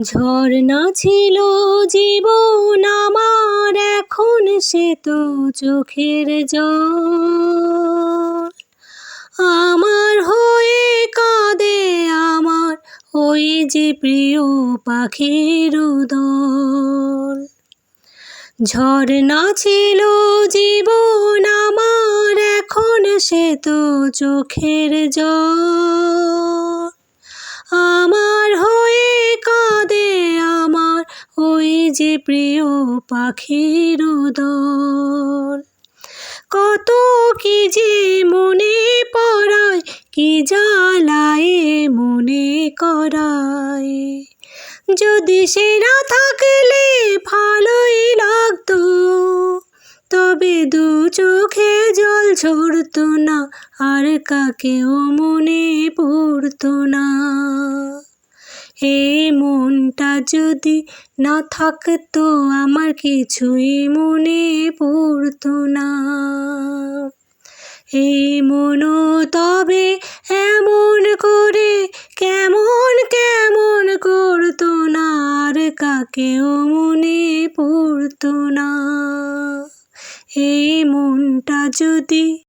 ঝর্ণা ছিল জীবন আমার, এখন সে তো চোখের জল। আমার হয়ে কাঁদে আমার ওই যে প্রিয় পাখির দল। ঝর্ণা ছিল জীবন আমার, এখন সে তো চোখের জল। আমার হয়ে কাঁদে আমার ওই যে প্রিয় পাখির দল। কত কি যে মনে পড়ায়, কি জ্বালায় মনে করায়। যদি সে না থাকলে ভালোই লাগতো, তবে দু চোখে জল ঝরতো না, আর কাকেও মনে পড়তো না। এই মনটা যদি না থাকতো, আমার কিছুই মনে পড়তো না। এই মনও তবে এমন করে কেমন কেমন করতো না, আর কাকেও মনে পড়তো না। এই মনটা যদি